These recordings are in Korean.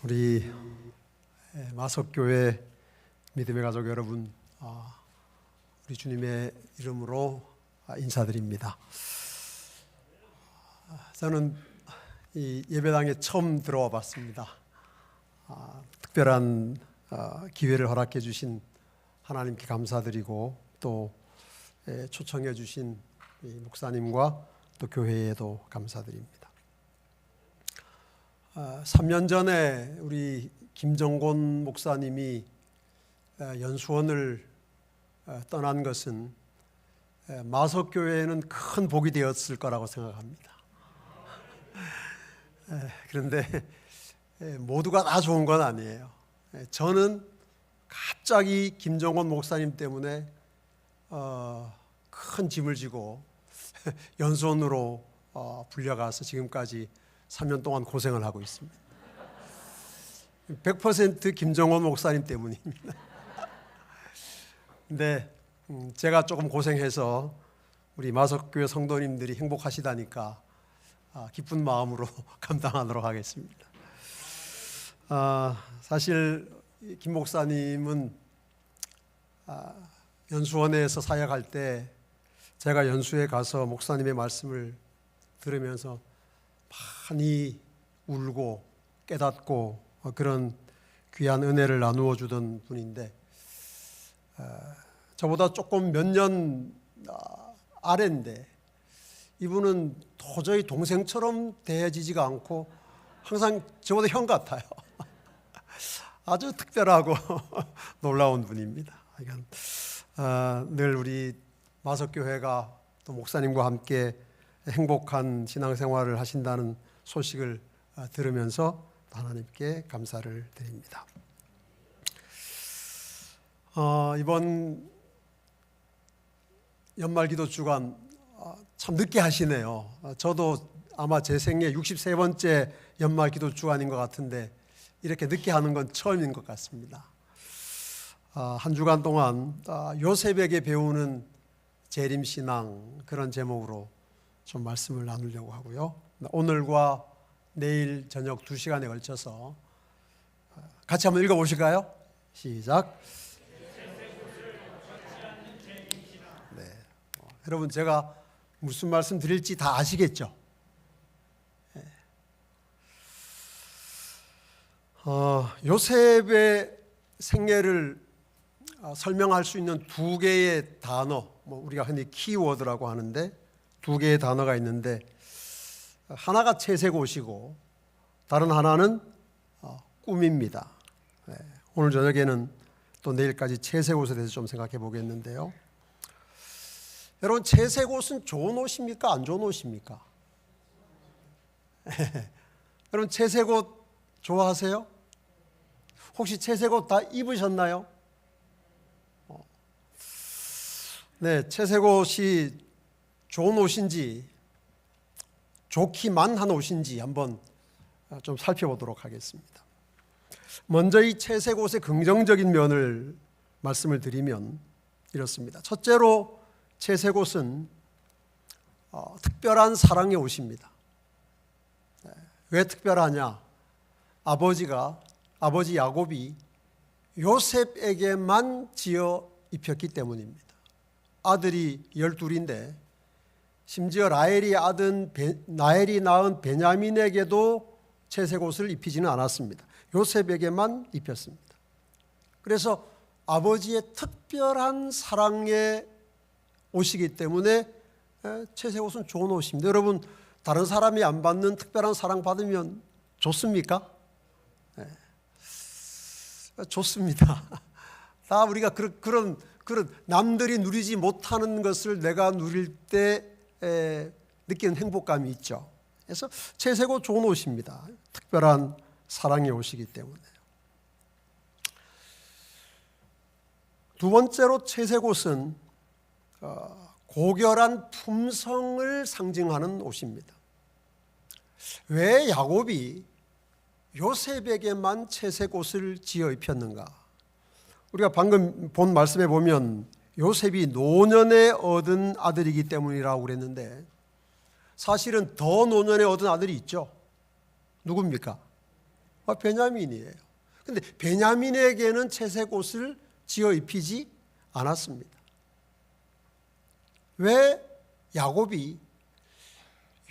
우리 마석교회 믿음의 가족 여러분, 우리 주님의 이름으로 인사드립니다. 저는 이 예배당에 처음 들어와 봤습니다. 특별한 기회를 허락해 주신 하나님께 감사드리고 또 초청해 주신 목사님과 또 교회에도 감사드립니다. 3년 전에 우리 김정곤 목사님이 연수원을 떠난 것은 마석교회에는 큰 복이 되었을 거라고 생각합니다. 그런데 모두가 다 좋은 건 아니에요. 저는 갑자기 김정곤 목사님 때문에 큰 짐을 지고 연수원으로 불려가서 지금까지 3년 동안 고생을 하고 있습니다. 100% 김정곤 목사님 때문입니다. 근데 제가 조금 고생해서 우리 마석교회 성도님들이 행복하시다니까 기쁜 마음으로 감당하도록 하겠습니다. 사실 김 목사님은 연수원에서 사역할 때 제가 연수에 가서 목사님의 말씀을 들으면서 많이 울고 깨닫고 그런 귀한 은혜를 나누어 주던 분인데, 저보다 조금 몇 년 아래인데 이분은 도저히 동생처럼 대해지지가 않고 항상 저보다 형 같아요. 아주 특별하고 놀라운 분입니다. 늘 우리 마석교회가 또 목사님과 함께 행복한 신앙생활을 하신다는 소식을 들으면서 하나님께 감사를 드립니다. 이번 연말기도 주간 참 늦게 하시네요. 저도 아마 제 생애 63번째 연말기도 주간인 것 같은데 이렇게 늦게 하는 건 처음인 것 같습니다. 한 주간 동안 요셉에게 배우는 재림신앙, 그런 제목으로 좀 말씀을 나누려고 하고요. 오늘과 내일 저녁 2시간에 걸쳐서 같이 한번 읽어보실까요? 시작. 네. 여러분, 제가 무슨 말씀 드릴지 다 아시겠죠? 네. 요셉의 생애를 설명할 수 있는 두 개의 단어, 우리가 흔히 키워드라고 하는데 두 개의 단어가 있는데, 하나가 채색옷이고 다른 하나는 꿈입니다. 오늘 저녁에는 또 내일까지 채색옷에 대해서 좀 생각해 보겠는데요. 여러분, 채색옷은 좋은 옷입니까? 안 좋은 옷입니까? 여러분, 채색옷 좋아하세요? 혹시 채색옷 다 입으셨나요? 네, 채색옷이 좋은 옷인지 좋기만 한 옷인지 한번 좀 살펴보도록 하겠습니다. 먼저 이 채색옷의 긍정적인 면을 말씀을 드리면 이렇습니다. 첫째로 채색옷은 특별한 사랑의 옷입니다. 왜 특별하냐? 아버지 야곱이 요셉에게만 지어 입혔기 때문입니다. 아들이 12인데 심지어 라헬이 낳은 베냐민에게도 채색옷을 입히지는 않았습니다. 요셉에게만 입혔습니다. 그래서 아버지의 특별한 사랑의 옷이기 때문에 채색옷은 좋은 옷입니다. 여러분, 다른 사람이 안 받는 특별한 사랑 받으면 좋습니까? 네. 좋습니다. 다 우리가 그런 남들이 누리지 못하는 것을 내가 누릴 때 느끼는 행복감이 있죠. 그래서 채색옷 좋은 옷입니다. 특별한 사랑의 옷이기 때문에. 두 번째로 채색옷은 고결한 품성을 상징하는 옷입니다. 왜 야곱이 요셉에게만 채색옷을 지어 입혔는가? 우리가 방금 본 말씀에 보면 요셉이 노년에 얻은 아들이기 때문이라고 그랬는데, 사실은 더 노년에 얻은 아들이 있죠. 누굽니까? 베냐민이에요. 근데 베냐민에게는 채색 옷을 지어 입히지 않았습니다. 왜 야곱이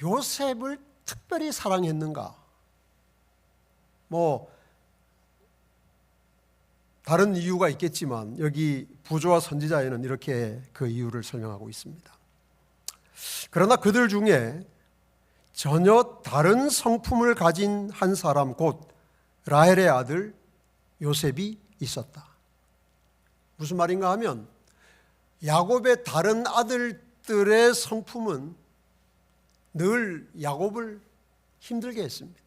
요셉을 특별히 사랑했는가? 다른 이유가 있겠지만 여기 부조와 선지자에는 이렇게 그 이유를 설명하고 있습니다. 그러나 그들 중에 전혀 다른 성품을 가진 한 사람, 곧 라헬의 아들 요셉이 있었다. 무슨 말인가 하면 야곱의 다른 아들들의 성품은 늘 야곱을 힘들게 했습니다.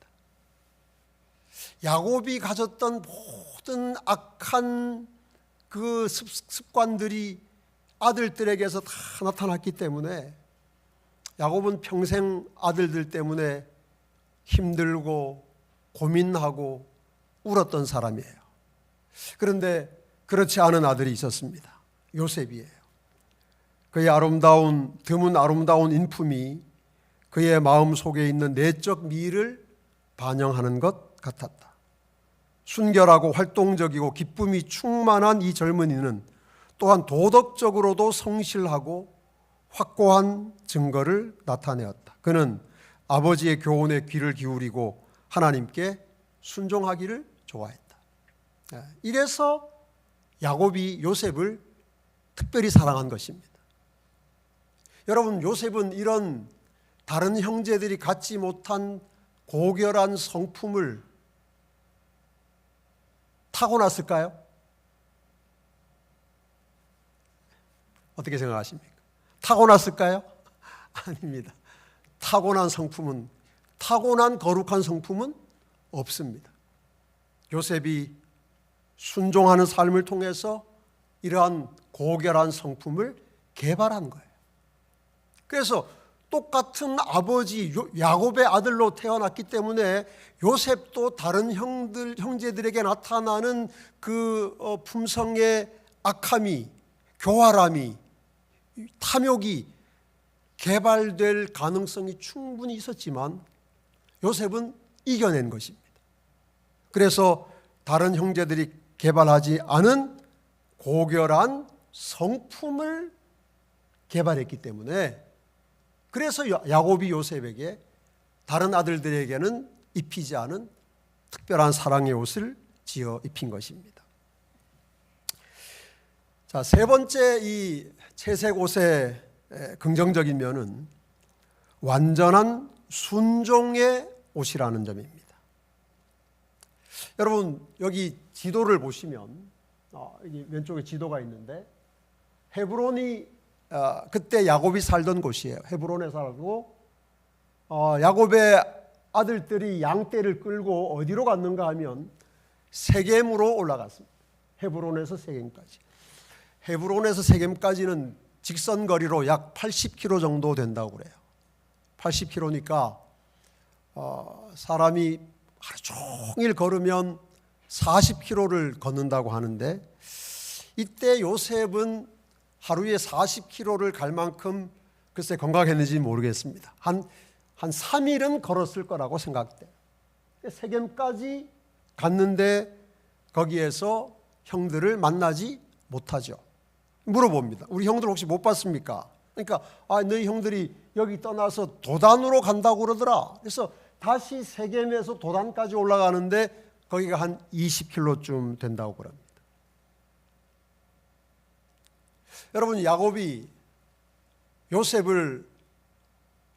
야곱이 가졌던 모든 악한 그 습관들이 아들들에게서 다 나타났기 때문에 야곱은 평생 아들들 때문에 힘들고 고민하고 울었던 사람이에요. 그런데 그렇지 않은 아들이 있었습니다. 요셉이에요. 그의 드문 아름다운 인품이 그의 마음 속에 있는 내적 미를 반영하는 것 같았다. 순결하고 활동적이고 기쁨이 충만한 이 젊은이는 또한 도덕적으로도 성실하고 확고한 증거를 나타내었다. 그는 아버지의 교훈에 귀를 기울이고 하나님께 순종하기를 좋아했다. 이래서 야곱이 요셉을 특별히 사랑한 것입니다. 여러분, 요셉은 이런 다른 형제들이 갖지 못한 고결한 성품을 타고났을까요? 어떻게 생각하십니까? 타고났을까요? 아닙니다. 타고난 거룩한 성품은 없습니다. 요셉이 순종하는 삶을 통해서 이러한 고결한 성품을 개발한 거예요. 그래서 똑같은 아버지 야곱의 아들로 태어났기 때문에 요셉도 다른 형제들에게 나타나는 그 품성의 악함이, 교활함이, 탐욕이 개발될 가능성이 충분히 있었지만 요셉은 이겨낸 것입니다. 그래서 다른 형제들이 개발하지 않은 고결한 성품을 개발했기 때문에, 그래서 야곱이 요셉에게 다른 아들들에게는 입히지 않은 특별한 사랑의 옷을 지어 입힌 것입니다. 자, 세 번째 이 채색 옷의 긍정적인 면은 완전한 순종의 옷이라는 점입니다. 여러분, 여기 지도를 보시면 여기 왼쪽에 지도가 있는데 헤브론이 그때 야곱이 살던 곳이에요. 헤브론에 살고 야곱의 아들들이 양떼를 끌고 어디로 갔는가 하면 세겜으로 올라갔습니다. 헤브론에서 세겜까지. 헤브론에서 세겜까지는 직선 거리로 약 80km 정도 된다고 그래요. 80km니까 사람이 하루 종일 걸으면 40km를 걷는다고 하는데, 이때 요셉은 하루에 40km를 갈 만큼 글쎄 건강했는지 모르겠습니다. 한 3일은 걸었을 거라고 생각돼요. 세겜까지 갔는데 거기에서 형들을 만나지 못하죠. 물어봅니다. 우리 형들 혹시 못 봤습니까? 그러니까 너희 형들이 여기 떠나서 도단으로 간다고 그러더라. 그래서 다시 세겜에서 도단까지 올라가는데 거기가 한 20km쯤 된다고 그럽니다. 여러분, 야곱이 요셉을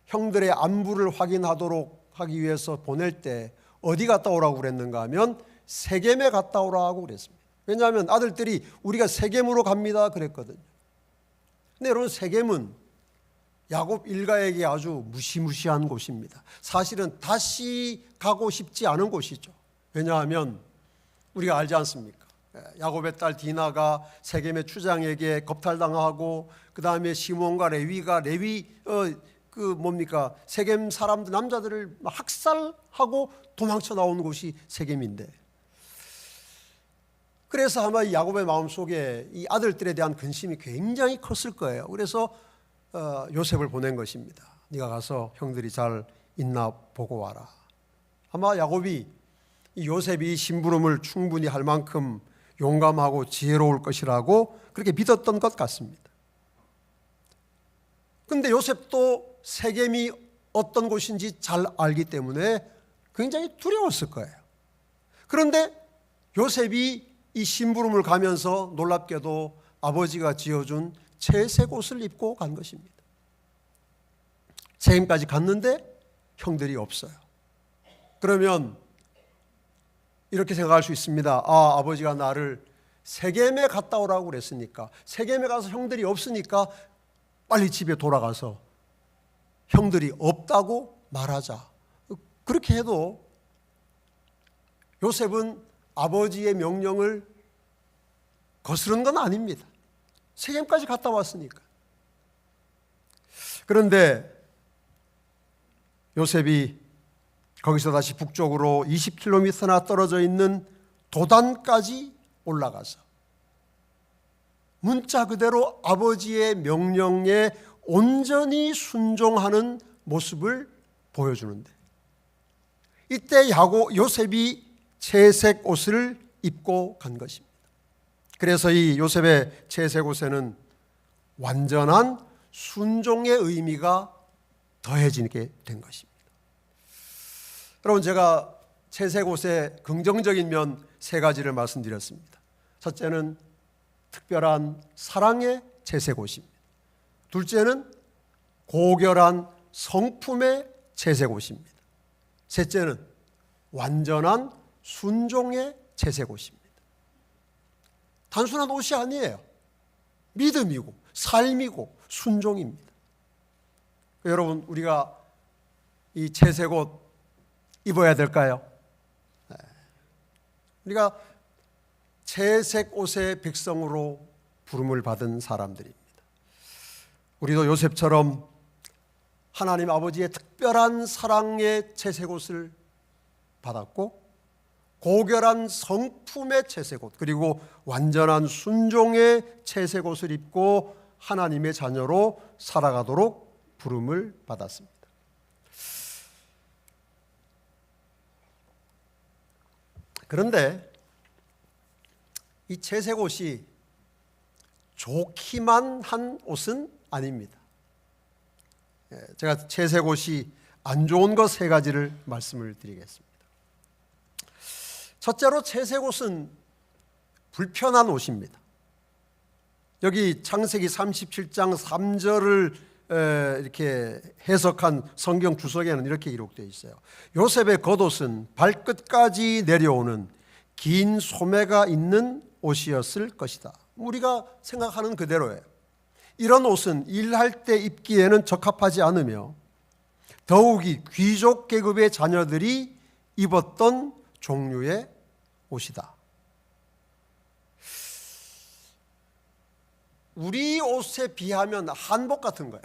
형들의 안부를 확인하도록 하기 위해서 보낼 때 어디 갔다 오라고 그랬는가 하면 세겜에 갔다 오라고 그랬습니다. 왜냐하면 아들들이 우리가 세겜으로 갑니다 그랬거든요. 근데 여러분, 세겜은 야곱 일가에게 아주 무시무시한 곳입니다. 사실은 다시 가고 싶지 않은 곳이죠. 왜냐하면 우리가 알지 않습니까? 야곱의 딸 디나가 세겜의 추장에게 겁탈당하고, 그 다음에 시몬과 레위가 세겜 사람들, 남자들을 학살하고 도망쳐 나온 곳이 세겜인데, 그래서 아마 야곱의 마음속에 이 아들들에 대한 근심이 굉장히 컸을 거예요. 그래서 요셉을 보낸 것입니다. 네가 가서 형들이 잘 있나 보고 와라. 아마 야곱이 이 요셉이 심부름을 충분히 할 만큼 용감하고 지혜로울 것이라고 그렇게 믿었던 것 같습니다. 그런데 요셉도 세겜이 어떤 곳인지 잘 알기 때문에 굉장히 두려웠을 거예요. 그런데 요셉이 이 심부름을 가면서 놀랍게도 아버지가 지어준 채색 옷을 입고 간 것입니다. 세겜까지 갔는데 형들이 없어요. 그러면 이렇게 생각할 수 있습니다. 아버지가 나를 세겜에 갔다 오라고 그랬으니까, 세겜에 가서 형들이 없으니까 빨리 집에 돌아가서 형들이 없다고 말하자. 그렇게 해도 요셉은 아버지의 명령을 거스른 건 아닙니다. 세겜까지 갔다 왔으니까. 그런데 요셉이 거기서 다시 북쪽으로 20km나 떨어져 있는 도단까지 올라가서 문자 그대로 아버지의 명령에 온전히 순종하는 모습을 보여주는데, 이때 요셉이 채색 옷을 입고 간 것입니다. 그래서 이 요셉의 채색 옷에는 완전한 순종의 의미가 더해지게 된 것입니다. 여러분, 제가 채색 옷의 긍정적인 면 세 가지를 말씀드렸습니다. 첫째는 특별한 사랑의 채색 옷입니다. 둘째는 고결한 성품의 채색 옷입니다. 셋째는 완전한 순종의 채색 옷입니다. 단순한 옷이 아니에요. 믿음이고 삶이고 순종입니다. 여러분, 우리가 이 채색 옷 입어야 될까요? 우리가 채색 옷의 백성으로 부름을 받은 사람들입니다. 우리도 요셉처럼 하나님 아버지의 특별한 사랑의 채색 옷을 받았고, 고결한 성품의 채색 옷, 그리고 완전한 순종의 채색 옷을 입고 하나님의 자녀로 살아가도록 부름을 받았습니다. 그런데 이 채색 옷이 좋기만 한 옷은 아닙니다. 제가 채색 옷이 안 좋은 것 세 가지를 말씀을 드리겠습니다. 첫째로, 채색 옷은 불편한 옷입니다. 여기 창세기 37장 3절을 이렇게 해석한 성경 주석에는 이렇게 기록되어 있어요. 요셉의 겉옷은 발끝까지 내려오는 긴 소매가 있는 옷이었을 것이다. 우리가 생각하는 그대로예요. 이런 옷은 일할 때 입기에는 적합하지 않으며 더욱이 귀족 계급의 자녀들이 입었던 종류의 옷이다. 우리 옷에 비하면 한복 같은 거예요.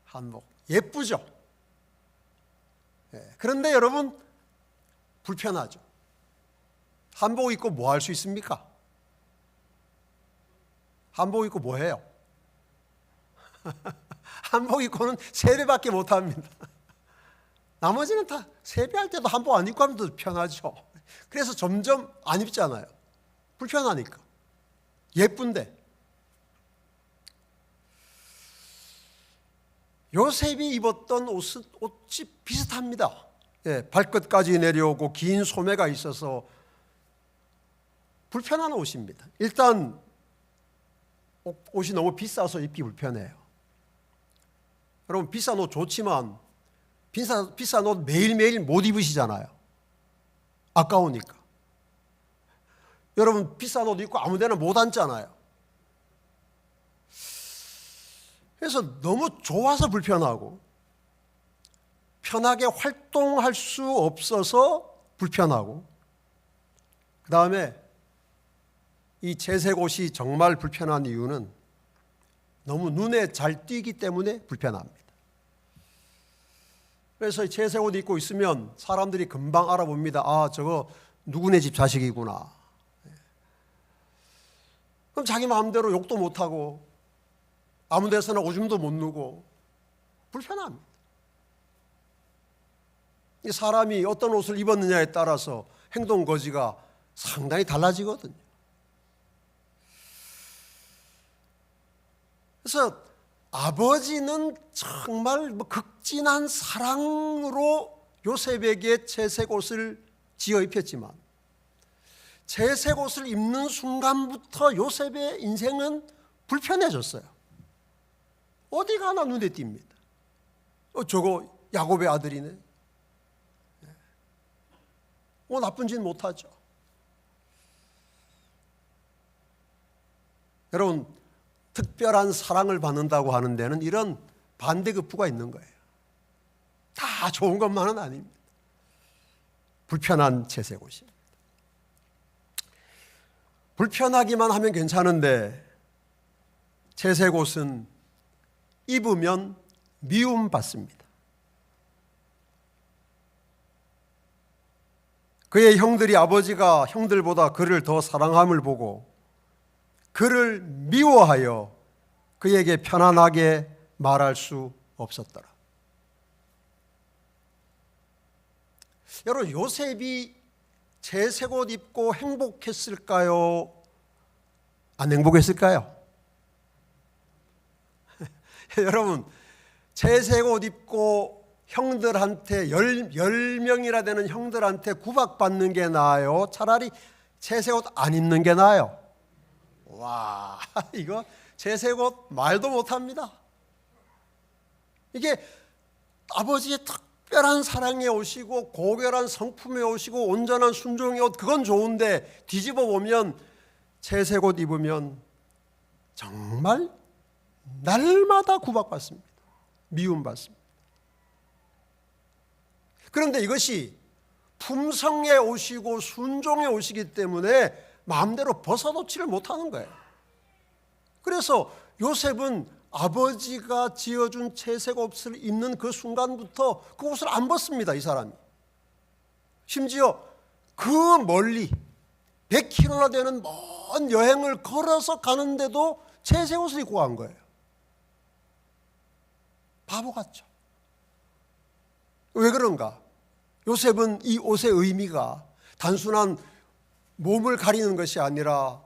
한복. 예쁘죠? 그런데 여러분, 불편하죠? 한복 입고 뭐 할 수 있습니까? 한복 입고 뭐 해요? 한복 입고는 세배밖에 못 합니다. 나머지는 다 세배할 때도 한복 안 입고 하면 더 편하죠. 그래서 점점 안 입잖아요. 불편하니까. 예쁜데. 요셉이 입었던 옷이 비슷합니다. 발끝까지 내려오고 긴 소매가 있어서 불편한 옷입니다. 일단 옷이 너무 비싸서 입기 불편해요. 여러분, 비싼 옷 좋지만 비싼 옷 매일매일 못 입으시잖아요. 아까우니까. 여러분, 비싼 옷 입고 아무 데나 못 앉잖아요. 그래서 너무 좋아서 불편하고 편하게 활동할 수 없어서 불편하고, 그 다음에 이 채색 옷이 정말 불편한 이유는 너무 눈에 잘 띄기 때문에 불편합니다. 그래서 이 채색 옷 입고 있으면 사람들이 금방 알아봅니다. 저거 누구네 집 자식이구나. 그럼 자기 마음대로 욕도 못하고 아무 데서나 오줌도 못 누고 불편합니다. 이 사람이 어떤 옷을 입었느냐에 따라서 행동 거지가 상당히 달라지거든요. 그래서 아버지는 정말 극진한 사랑으로 요셉에게 채색 옷을 지어 입혔지만 채색 옷을 입는 순간부터 요셉의 인생은 불편해졌어요. 어디 가나 눈에 띕니다. 저거 야곱의 아들이네. 나쁜 짓 못하죠. 여러분, 특별한 사랑을 받는다고 하는 데는 이런 반대급부가 있는 거예요. 다 좋은 것만은 아닙니다. 불편한 채색 옷입니다. 불편하기만 하면 괜찮은데 채색 옷은 입으면 미움받습니다. 그의 형들이 아버지가 형들보다 그를 더 사랑함을 보고 그를 미워하여 그에게 편안하게 말할 수 없었더라. 여러분, 요셉이 채색 옷 입고 행복했을까요? 안 행복했을까요? 여러분, 채색 옷 입고 형들한테 10명이나 되는 형들한테 구박받는 게 나아요? 차라리 채색 옷 안 입는 게 나아요? 와, 이거 채색 옷 말도 못합니다. 이게 아버지의 특별한 사랑에 오시고 고결한 성품에 오시고 온전한 순종의 옷, 그건 좋은데 뒤집어 보면 채색 옷 입으면 정말 날마다 구박받습니다. 미움받습니다. 그런데 이것이 품성에 오시고 순종에 오시기 때문에 마음대로 벗어놓지를 못하는 거예요. 그래서 요셉은 아버지가 지어준 채색 옷을 입는 그 순간부터 그 옷을 안 벗습니다. 이 사람이. 심지어 그 멀리 100km나 되는 먼 여행을 걸어서 가는데도 채색 옷을 입고 간 거예요. 바보 같죠. 왜 그런가? 요셉은 이 옷의 의미가 단순한 몸을 가리는 것이 아니라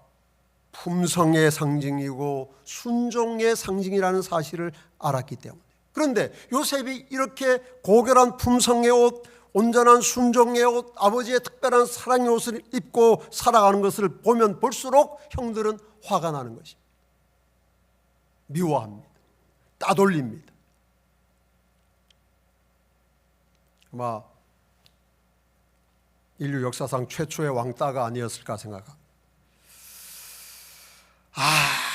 품성의 상징이고 순종의 상징이라는 사실을 알았기 때문에. 그런데 요셉이 이렇게 고결한 품성의 옷, 온전한 순종의 옷, 아버지의 특별한 사랑의 옷을 입고 살아가는 것을 보면 볼수록 형들은 화가 나는 것입니다. 미워합니다. 따돌립니다. 아마 인류 역사상 최초의 왕따가 아니었을까 생각합니다.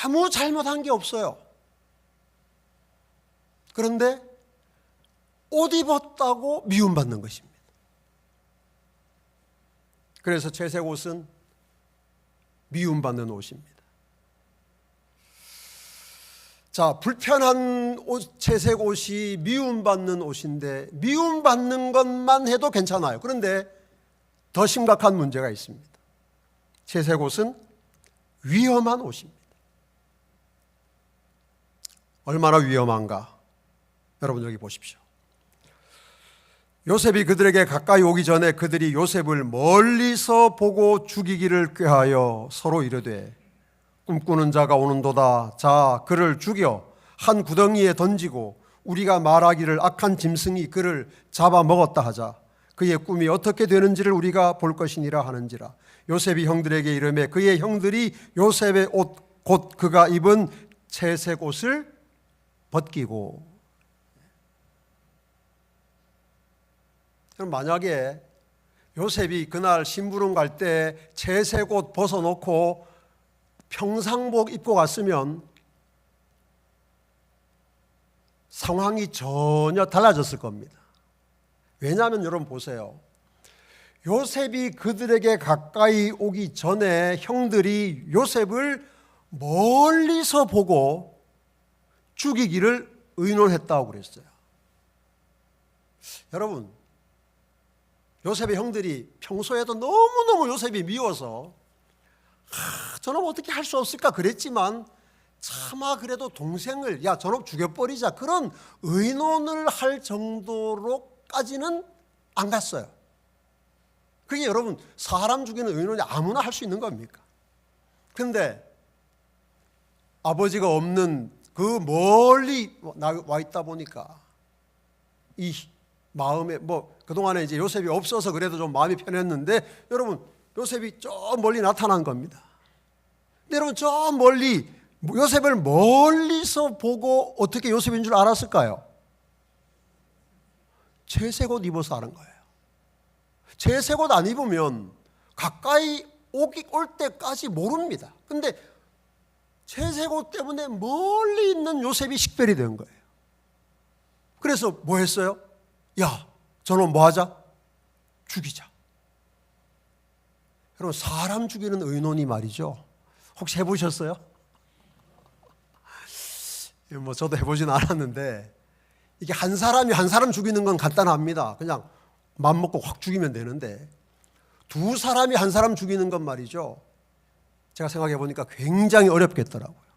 아무 잘못한 게 없어요. 그런데 옷 입었다고 미움받는 것입니다. 그래서 채색 옷은 미움받는 옷입니다. 자, 불편한 채색 옷이 미움받는 옷인데 미움받는 것만 해도 괜찮아요. 그런데 더 심각한 문제가 있습니다. 채색 옷은 위험한 옷입니다. 얼마나 위험한가? 여러분 여기 보십시오. 요셉이 그들에게 가까이 오기 전에 그들이 요셉을 멀리서 보고 죽이기를 꾀하여 서로 이르되 꿈꾸는 자가 오는도다. 자, 그를 죽여 한 구덩이에 던지고 우리가 말하기를 악한 짐승이 그를 잡아먹었다 하자. 그의 꿈이 어떻게 되는지를 우리가 볼 것이니라 하는지라. 요셉이 형들에게 이르매 그의 형들이 요셉의 옷 곧 그가 입은 채색 옷을 벗기고. 그럼 만약에 요셉이 그날 심부름 갈 때 채색 옷 벗어놓고 평상복 입고 갔으면 상황이 전혀 달라졌을 겁니다. 왜냐하면 여러분 보세요. 요셉이 그들에게 가까이 오기 전에 형들이 요셉을 멀리서 보고 죽이기를 의논했다고 그랬어요. 여러분, 요셉의 형들이 평소에도 너무너무 요셉이 미워서 저놈 어떻게 할 수 없을까 그랬지만 차마 그래도 동생을 저놈 죽여버리자 그런 의논을 할 정도로까지는 안 갔어요. 그게 여러분 사람 죽이는 의논이 아무나 할 수 있는 겁니까? 그런데 아버지가 없는 그 멀리 와 있다 보니까 이 마음에 그동안에 이제 요셉이 없어서 그래도 좀 마음이 편했는데 여러분 요셉이 저 멀리 나타난 겁니다. 근데 여러분 저 멀리 요셉을 멀리서 보고 어떻게 요셉인 줄 알았을까요? 채색 옷 입어서 아는 거예요. 채색 옷 안 입으면 가까이 올 때까지 모릅니다. 근데 채색 옷 때문에 멀리 있는 요셉이 식별이 된 거예요. 그래서 뭐 했어요? 야, 저놈 뭐 하자? 죽이자. 여러분 사람 죽이는 의논이 말이죠. 혹시 해보셨어요? 저도 해보진 않았는데 이게 한 사람이 한 사람 죽이는 건 간단합니다. 그냥 맘 먹고 확 죽이면 되는데 두 사람이 한 사람 죽이는 건 말이죠. 제가 생각해 보니까 굉장히 어렵겠더라고요.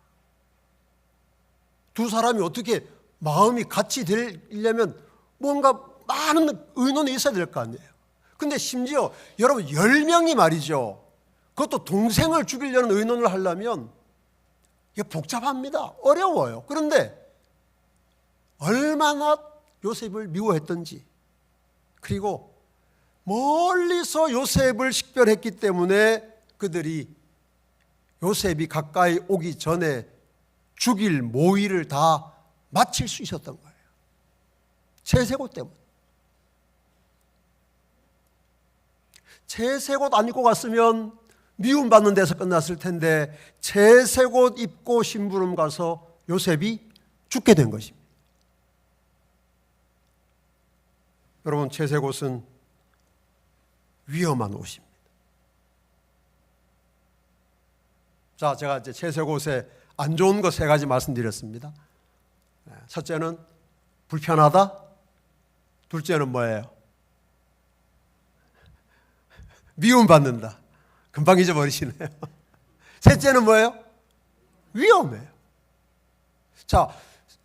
두 사람이 어떻게 마음이 같이 되려면 뭔가 많은 의논이 있어야 될 거 아니에요. 근데 심지어 여러분 10명이 말이죠. 그것도 동생을 죽이려는 의논을 하려면 이게 복잡합니다. 어려워요. 그런데 얼마나 요셉을 미워했던지 그리고 멀리서 요셉을 식별했기 때문에 그들이 요셉이 가까이 오기 전에 죽일 모의를 다 마칠 수 있었던 거예요. 채색 옷 때문에. 채색 옷 안 입고 갔으면 미움받는 데서 끝났을 텐데 채색 옷 입고 심부름 가서 요셉이 죽게 된 것입니다. 여러분 채색 옷은 위험한 옷입니다. 자, 제가 이제 채색 옷에 안 좋은 거 3가지 말씀드렸습니다. 첫째는 불편하다. 둘째는 뭐예요? 미움받는다. 금방 잊어버리시네요. 셋째는 뭐예요? 위험해요. 자,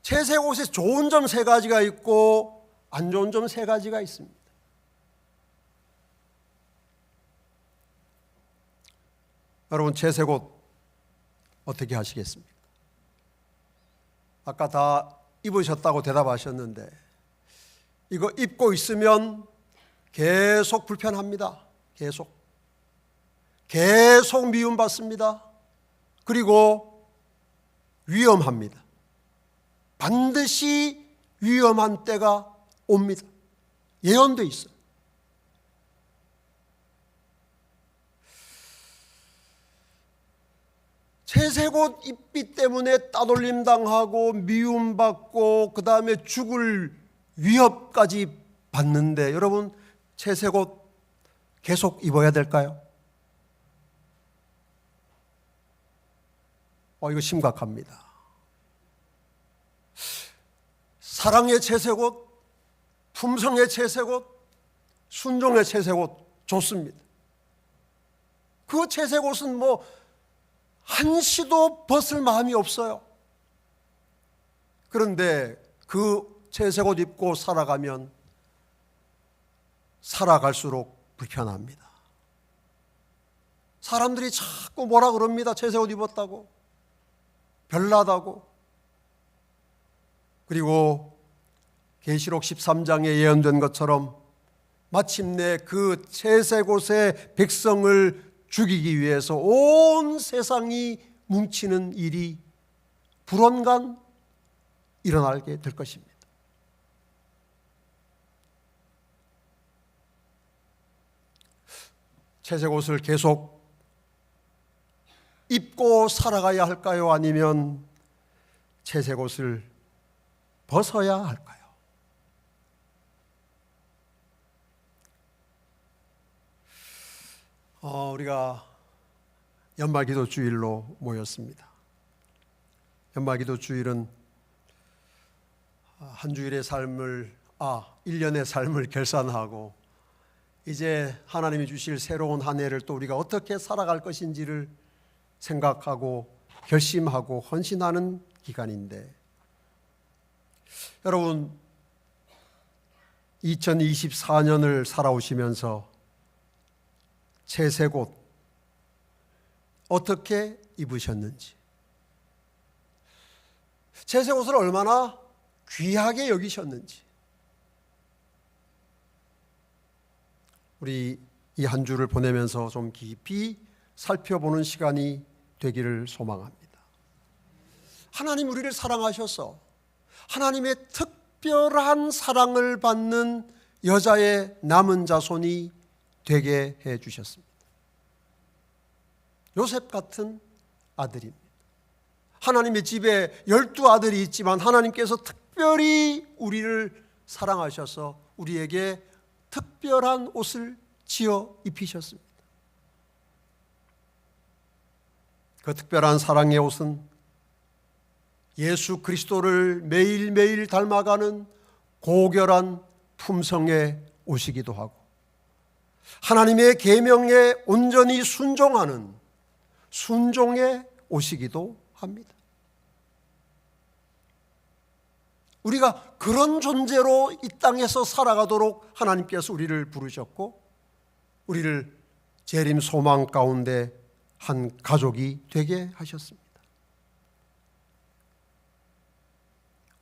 채색 옷에 좋은 점 3가지가 있고 안 좋은 점 3가지가 있습니다. 여러분 채색 옷 어떻게 하시겠습니까? 아까 다 입으셨다고 대답하셨는데 이거 입고 있으면 계속 불편합니다. 계속 미움받습니다. 그리고 위험합니다. 반드시 위험한 때가 옵니다. 예언돼 있어요. 채색 옷 입기 때문에 따돌림 당하고 미움받고 그 다음에 죽을 위협까지 받는데 여러분 채색 옷 계속 입어야 될까요? 이거 심각합니다. 사랑의 채색 옷, 품성의 채색 옷, 순종의 채색 옷 좋습니다. 그 채색 옷은 한시도 벗을 마음이 없어요. 그런데 그 채색 옷 입고 살아가면 살아갈수록 불편합니다. 사람들이 자꾸 뭐라 그럽니다. 채색 옷 입었다고. 별나다고. 그리고 계시록 13장에 예언된 것처럼 마침내 그 채색 옷의 백성을 죽이기 위해서 온 세상이 뭉치는 일이 불언간 일어나게 될 것입니다. 채색 옷을 계속 입고 살아가야 할까요? 아니면 채색 옷을 벗어야 할까요? 우리가 연말기도 주일로 모였습니다. 연말기도 주일은 한 주일의 삶을 1년의 삶을 결산하고 이제 하나님이 주실 새로운 한 해를 또 우리가 어떻게 살아갈 것인지를 생각하고 결심하고 헌신하는 기간인데 여러분 2024년을 살아오시면서 채색옷 어떻게 입으셨는지, 채색옷을 얼마나 귀하게 여기셨는지, 우리 이 한 주를 보내면서 좀 깊이 살펴보는 시간이 되기를 소망합니다. 하나님 우리를 사랑하셔서 하나님의 특별한 사랑을 받는 여자의 남은 자손이 되게 해 주셨습니다. 요셉 같은 아들입니다. 하나님의 집에 12아들이 있지만 하나님께서 특별히 우리를 사랑하셔서 우리에게 특별한 옷을 지어 입히셨습니다. 그 특별한 사랑의 옷은 예수 그리스도를 매일매일 닮아가는 고결한 품성의 옷이기도 하고, 하나님의 계명에 온전히 순종하는 순종의 옷이기도 합니다. 우리가 그런 존재로 이 땅에서 살아가도록 하나님께서 우리를 부르셨고, 우리를 재림 소망 가운데 한 가족이 되게 하셨습니다.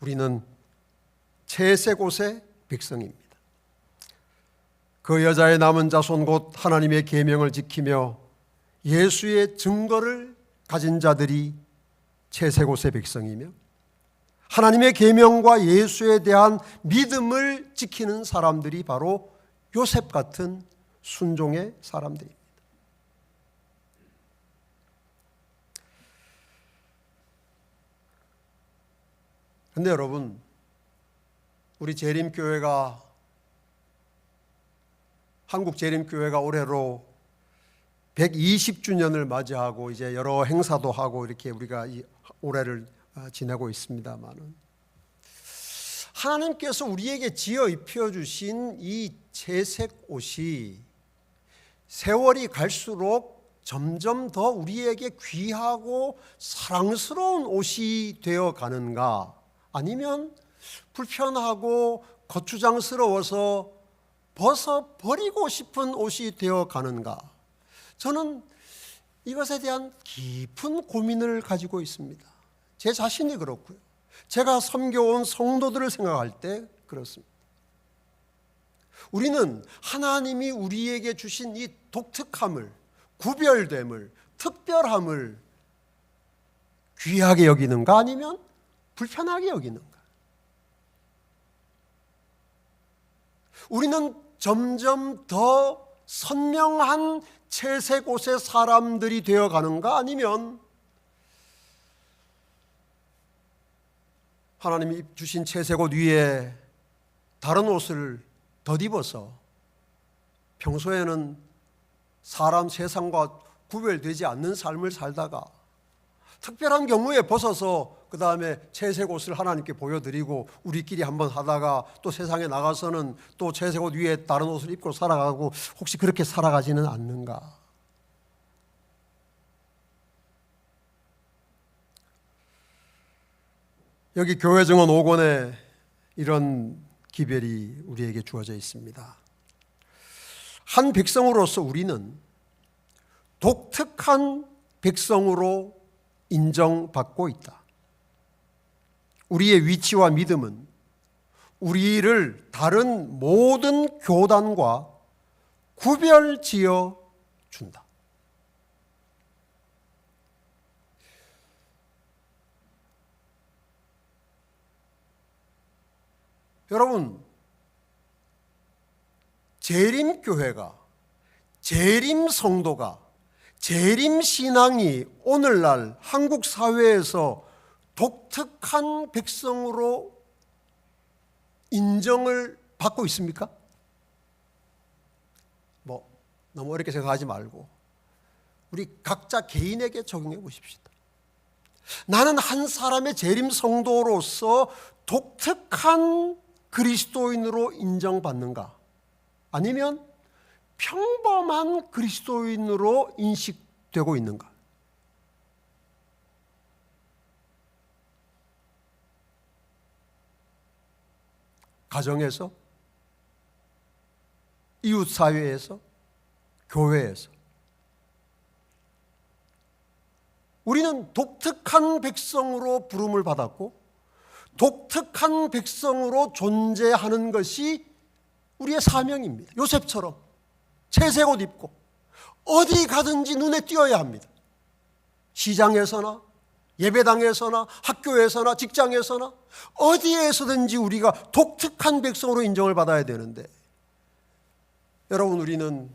우리는 채색옷의 백성입니다. 그 여자의 남은 자손 곧 하나님의 계명을 지키며 예수의 증거를 가진 자들이 채색옷의 백성이며, 하나님의 계명과 예수에 대한 믿음을 지키는 사람들이 바로 요셉 같은 순종의 사람들입니다. 그런데 여러분, 우리 재림교회가, 한국재림교회가 올해로 120주년을 맞이하고 이제 여러 행사도 하고 이렇게 우리가 이 올해를 지내고 있습니다만은, 하나님께서 우리에게 지어 입혀주신 이 채색 옷이 세월이 갈수록 점점 더 우리에게 귀하고 사랑스러운 옷이 되어 가는가, 아니면 불편하고 거추장스러워서 벗어버리고 싶은 옷이 되어 가는가, 저는 이것에 대한 깊은 고민을 가지고 있습니다. 제 자신이 그렇고요, 제가 섬겨온 성도들을 생각할 때 그렇습니다. 우리는 하나님이 우리에게 주신 이 독특함을, 구별됨을, 특별함을 귀하게 여기는가, 아니면 불편하게 여기는가? 우리는 점점 더 선명한 채색 옷의 사람들이 되어가는가, 아니면 하나님이 주신 채색 옷 위에 다른 옷을 덧입어서 평소에는 사람 세상과 구별되지 않는 삶을 살다가 특별한 경우에 벗어서 그 다음에 채색 옷을 하나님께 보여드리고 우리끼리 한번 하다가 또 세상에 나가서는 또 채색 옷 위에 다른 옷을 입고 살아가고, 혹시 그렇게 살아가지는 않는가? 여기 교회 증언 5권에 이런 기별이 우리에게 주어져 있습니다. 한 백성으로서 우리는 독특한 백성으로 인정받고 있다. 우리의 위치와 믿음은 우리를 다른 모든 교단과 구별지어 준다. 여러분, 재림교회가, 재림성도가, 재림신앙이 오늘날 한국 사회에서 독특한 백성으로 인정을 받고 있습니까? 너무 어렵게 생각하지 말고 우리 각자 개인에게 적용해 보십시다. 나는 한 사람의 재림성도로서 독특한 그리스도인으로 인정받는가, 아니면 평범한 그리스도인으로 인식되고 있는가? 가정에서, 이웃 사회에서, 교회에서 우리는 독특한 백성으로 부름을 받았고 독특한 백성으로 존재하는 것이 우리의 사명입니다. 요셉처럼 채색 옷 입고 어디 가든지 눈에 띄어야 합니다. 시장에서나 예배당에서나 학교에서나 직장에서나 어디에서든지 우리가 독특한 백성으로 인정을 받아야 되는데, 여러분, 우리는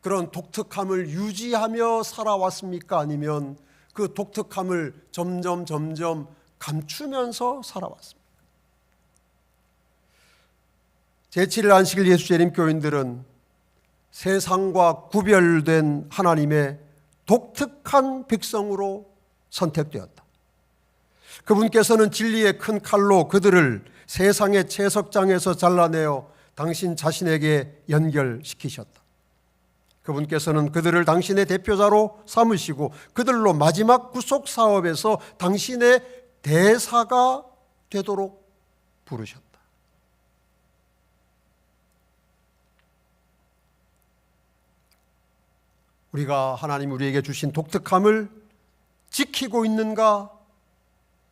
그런 독특함을 유지하며 살아왔습니까? 아니면 그 독특함을 점점 감추면서 살아왔습니다. 제7일 안식일 예수재림 교인들은 세상과 구별된 하나님의 독특한 백성으로 선택되었다. 그분께서는 진리의 큰 칼로 그들을 세상의 채석장에서 잘라내어 당신 자신에게 연결시키셨다. 그분께서는 그들을 당신의 대표자로 삼으시고 그들로 마지막 구속 사업에서 당신의 대사가 되도록 부르셨다. 우리가 하나님 우리에게 주신 독특함을 지키고 있는가,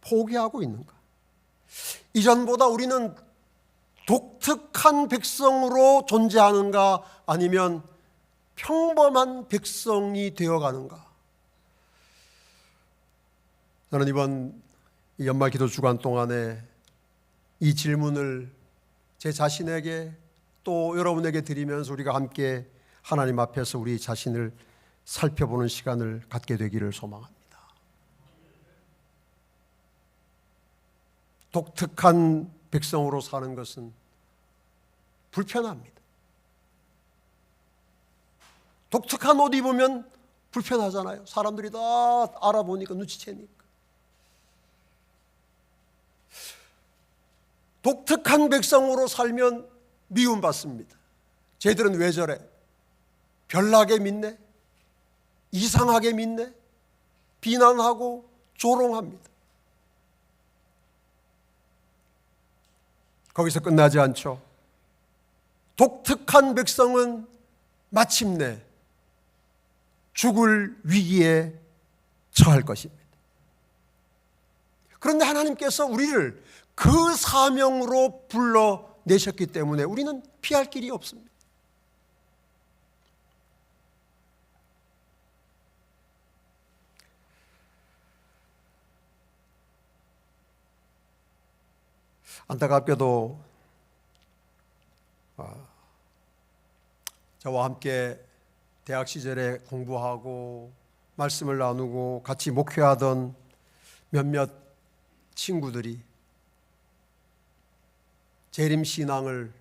포기하고 있는가? 이전보다 우리는 독특한 백성으로 존재하는가, 아니면 평범한 백성이 되어가는가? 저는 이번 연말 기도 주간 동안에 이 질문을 제 자신에게 또 여러분에게 드리면서 우리가 함께 하나님 앞에서 우리 자신을 살펴보는 시간을 갖게 되기를 소망합니다. 독특한 백성으로 사는 것은 불편합니다. 독특한 옷 입으면 불편하잖아요. 사람들이 다 알아보니까, 눈치채니까. 독특한 백성으로 살면 미움받습니다. 쟤들은 왜 저래? 별나게 믿네? 이상하게 믿네? 비난하고 조롱합니다. 거기서 끝나지 않죠. 독특한 백성은 마침내 죽을 위기에 처할 것입니다. 그런데 하나님께서 우리를 그 사명으로 불러내셨기 때문에 우리는 피할 길이 없습니다. 안타깝게도 저와 함께 대학 시절에 공부하고 말씀을 나누고 같이 목회하던 몇몇 친구들이 재림신앙을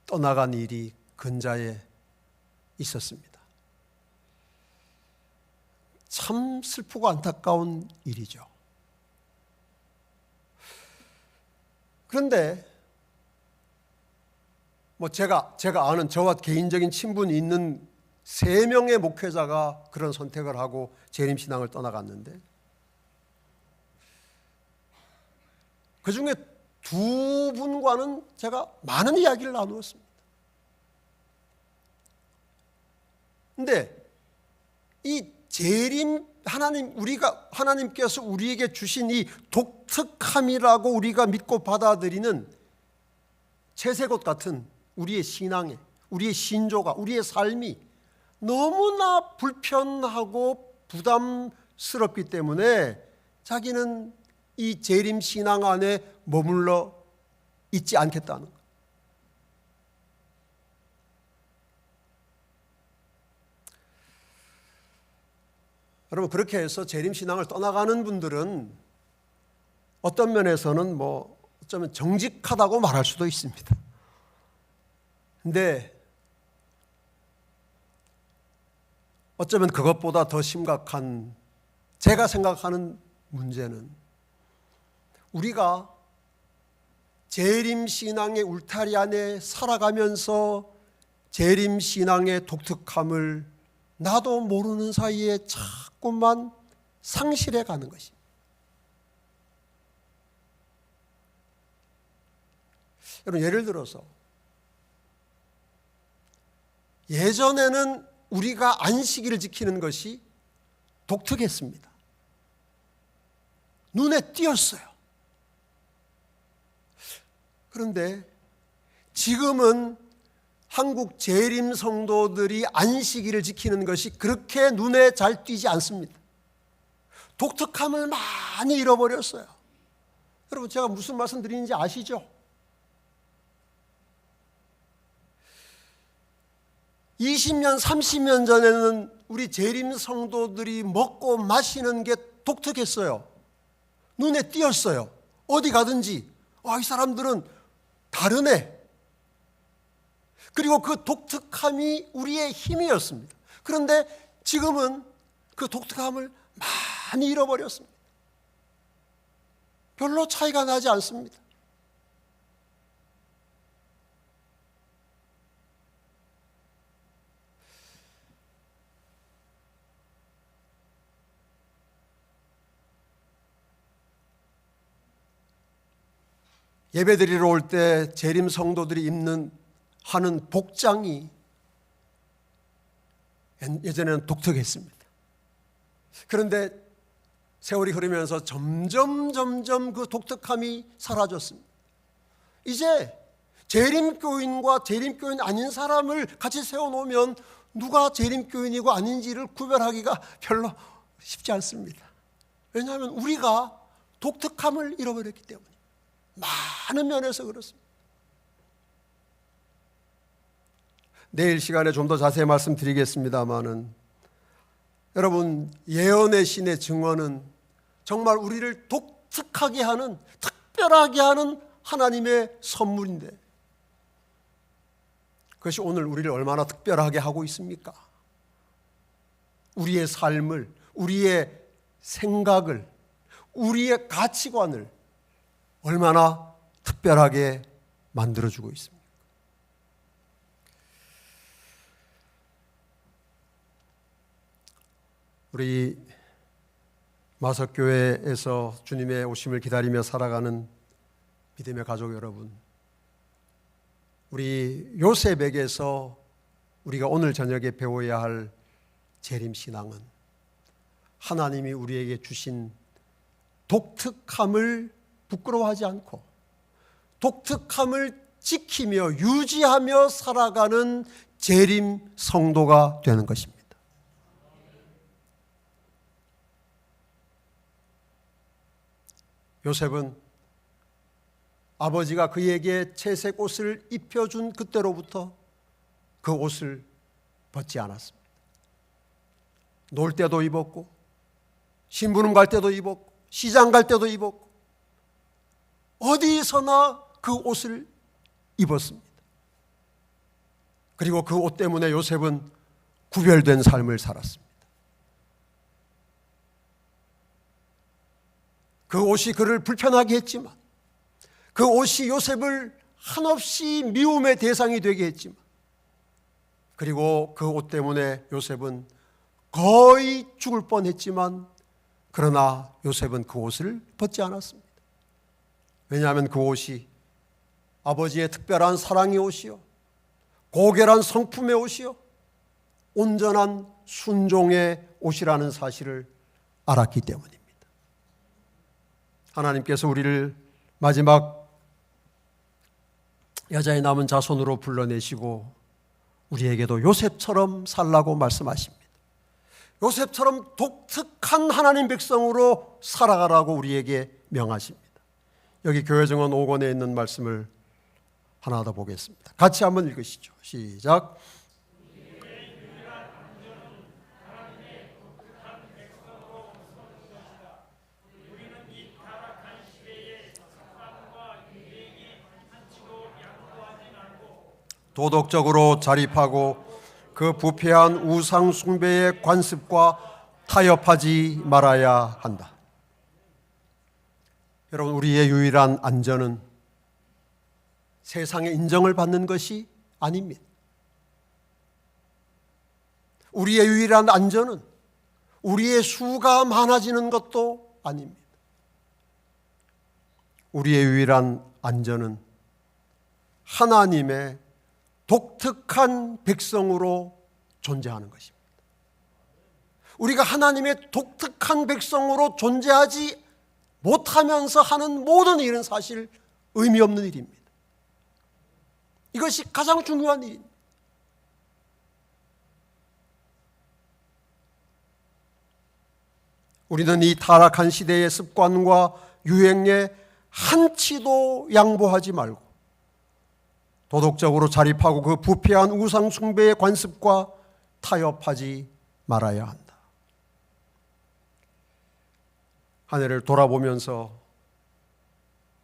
떠나간 일이 근자에 있었습니다. 참 슬프고 안타까운 일이죠. 그런데 제가 아는 저와 개인적인 친분이 있는 3명의 목회자가 그런 선택을 하고 재림신앙을 떠나갔는데, 그 중에 2분과는 제가 많은 이야기를 나누었습니다. 그런데 이 재림, 하나님께서 우리에게 주신 이 독특함이라고 우리가 믿고 받아들이는 채색옷 같은 우리의 신앙에, 우리의 신조가, 우리의 삶이 너무나 불편하고 부담스럽기 때문에 자기는 이 재림신앙 안에 머물러 있지 않겠다는 것. 여러분, 그렇게 해서 재림신앙을 떠나가는 분들은 어떤 면에서는 어쩌면 정직하다고 말할 수도 있습니다. 근데 어쩌면 그것보다 더 심각한, 제가 생각하는 문제는 우리가 재림신앙의 울타리 안에 살아가면서 재림신앙의 독특함을 나도 모르는 사이에 자꾸만 상실해 가는 것입니다. 여러분, 예를 들어서 예전에는 우리가 안식일을 지키는 것이 독특했습니다. 눈에 띄었어요. 그런데 지금은 한국 재림 성도들이 안식일을 지키는 것이 그렇게 눈에 잘 띄지 않습니다. 독특함을 많이 잃어버렸어요. 여러분, 제가 무슨 말씀 드리는지 아시죠? 20년, 30년 전에는 우리 재림 성도들이 먹고 마시는 게 독특했어요. 눈에 띄었어요. 어디 가든지 이 사람들은 다르네. 그리고 그 독특함이 우리의 힘이었습니다. 그런데 지금은 그 독특함을 많이 잃어버렸습니다. 별로 차이가 나지 않습니다. 예배드리러 올 때 재림 성도들이 하는 복장이 예전에는 독특했습니다. 그런데 세월이 흐르면서 점점 그 독특함이 사라졌습니다. 이제 재림교인과 재림교인 아닌 사람을 같이 세워놓으면 누가 재림교인이고 아닌지를 구별하기가 별로 쉽지 않습니다. 왜냐하면 우리가 독특함을 잃어버렸기 때문에, 많은 면에서 그렇습니다. 내일 시간에 좀 더 자세히 말씀드리겠습니다마는, 여러분, 예언의 신의 증언은 정말 우리를 독특하게 하는, 특별하게 하는 하나님의 선물인데, 그것이 오늘 우리를 얼마나 특별하게 하고 있습니까? 우리의 삶을, 우리의 생각을, 우리의 가치관을 얼마나 특별하게 만들어주고 있습니까? 우리 마석교회에서 주님의 오심을 기다리며 살아가는 믿음의 가족 여러분, 우리 요셉에게서 우리가 오늘 저녁에 배워야 할 재림신앙은 하나님이 우리에게 주신 독특함을 부끄러워하지 않고 독특함을 지키며 유지하며 살아가는 재림 성도가 되는 것입니다. 요셉은 아버지가 그에게 채색 옷을 입혀준 그때로부터 그 옷을 벗지 않았습니다. 놀 때도 입었고, 심부름 갈 때도 입었고, 시장 갈 때도 입었고, 어디서나 그 옷을 입었습니다. 그리고 그 옷 때문에 요셉은 구별된 삶을 살았습니다. 그 옷이 그를 불편하게 했지만, 그 옷이 요셉을 한없이 미움의 대상이 되게 했지만, 그리고 그 옷 때문에 요셉은 거의 죽을 뻔했지만, 그러나 요셉은 그 옷을 벗지 않았습니다. 왜냐하면 그 옷이 아버지의 특별한 사랑의 옷이요, 고결한 성품의 옷이요, 온전한 순종의 옷이라는 사실을 알았기 때문입니다. 하나님께서 우리를 마지막 여자의 남은 자손으로 불러내시고 우리에게도 요셉처럼 살라고 말씀하십니다. 요셉처럼 독특한 하나님 백성으로 살아가라고 우리에게 명하십니다. 여기 교회 증언 5권에 있는 말씀을 하나 더 보겠습니다. 같이 한번 읽으시죠. 시작. 도덕적으로 자립하고 그 부패한 우상 숭배의 관습과 타협하지 말아야 한다. 여러분, 우리의 유일한 안전은 세상의 인정을 받는 것이 아닙니다. 우리의 유일한 안전은 우리의 수가 많아지는 것도 아닙니다. 우리의 유일한 안전은 하나님의 독특한 백성으로 존재하는 것입니다. 우리가 하나님의 독특한 백성으로 존재하지 못하면서 하는 모든 일은 사실 의미 없는 일입니다. 이것이 가장 중요한 일입니다. 우리는 이 타락한 시대의 습관과 유행에 한치도 양보하지 말고 도덕적으로 자립하고 그 부패한 우상 숭배의 관습과 타협하지 말아야 한다. 한 해를 돌아보면서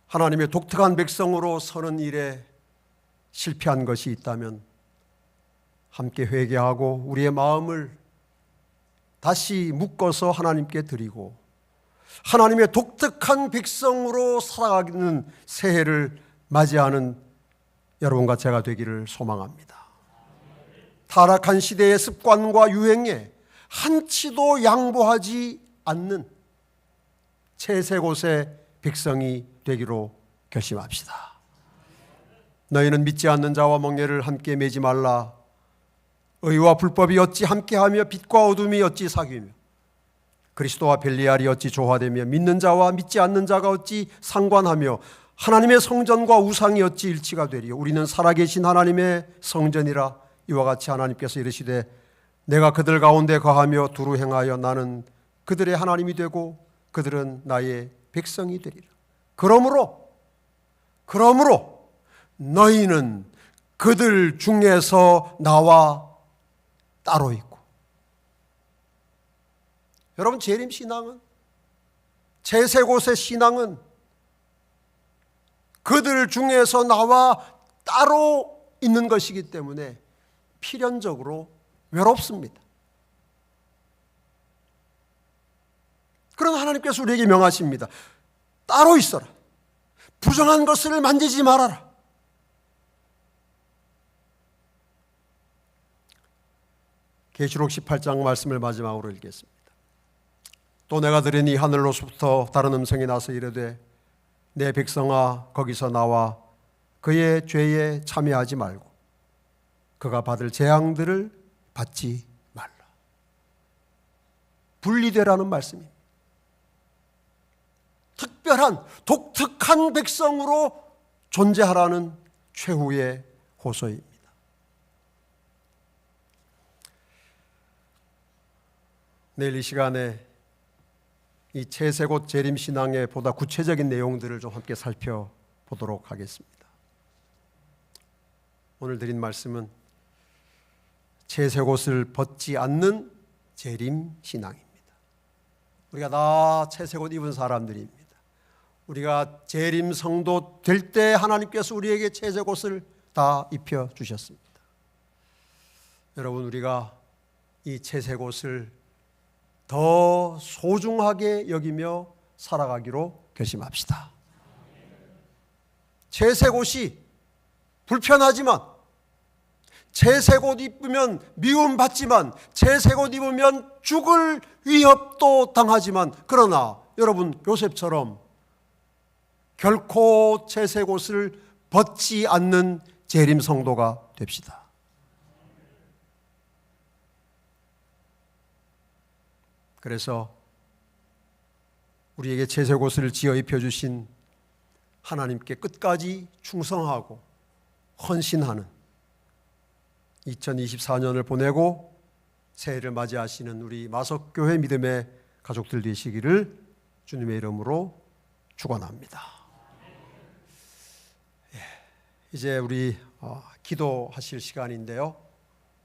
하나님의 독특한 백성으로 서는 일에 실패한 것이 있다면 함께 회개하고 우리의 마음을 다시 묶어서 하나님께 드리고 하나님의 독특한 백성으로 살아가는 새해를 맞이하는 여러분과 제가 되기를 소망합니다. 타락한 시대의 습관과 유행에 한치도 양보하지 않는 채색옷의 백성이 되기로 결심합시다. 너희는 믿지 않는 자와 멍에를 함께 매지 말라. 의와 불법이 어찌 함께하며 빛과 어둠이 어찌 사귀며 그리스도와 벨리알이 어찌 조화되며 믿는 자와 믿지 않는 자가 어찌 상관하며 하나님의 성전과 우상이 어찌 일치가 되리요. 우리는 살아계신 하나님의 성전이라. 이와 같이 하나님께서 이르시되 내가 그들 가운데 거하며 두루 행하여 나는 그들의 하나님이 되고 그들은 나의 백성이 되리라. 그러므로 너희는 그들 중에서 나와 따로 있고. 여러분, 재림 신앙은, 채색옷의 신앙은 그들 중에서 나와 따로 있는 것이기 때문에 필연적으로 외롭습니다. 그러나 하나님께서 우리에게 명하십니다. 따로 있어라. 부정한 것을 만지지 말아라. 계시록 18장 말씀을 마지막으로 읽겠습니다. 또 내가 들으니 하늘로부터 다른 음성이 나서 이르되 내 백성아 거기서 나와 그의 죄에 참여하지 말고 그가 받을 재앙들을 받지 말라. 분리되라는 말씀입니다. 특별한 독특한 백성으로 존재하라는 최후의 호소입니다. 내일 이 시간에 이 채색옷 재림 신앙의 보다 구체적인 내용들을 좀 함께 살펴보도록 하겠습니다. 오늘 드린 말씀은 채색옷을 벗지 않는 재림 신앙입니다. 우리가 다 채색옷 입은 사람들입니다. 우리가 재림 성도 될 때 하나님께서 우리에게 채색옷을 다 입혀 주셨습니다. 여러분, 우리가 이 채색옷을 더 소중하게 여기며 살아가기로 결심합시다. 채색옷이 불편하지만, 채색옷 입으면 미움받지만, 채색옷 입으면 죽을 위협도 당하지만, 그러나 여러분, 요셉처럼 결코 채색옷을 벗지 않는 재림 성도가 됩시다. 그래서 우리에게 채색옷을 지어 입혀주신 하나님께 끝까지 충성하고 헌신하는 2024년을 보내고 새해를 맞이하시는 우리 마석교회 믿음의 가족들 되시기를 주님의 이름으로 축원합니다. 이제 우리 기도하실 시간인데요.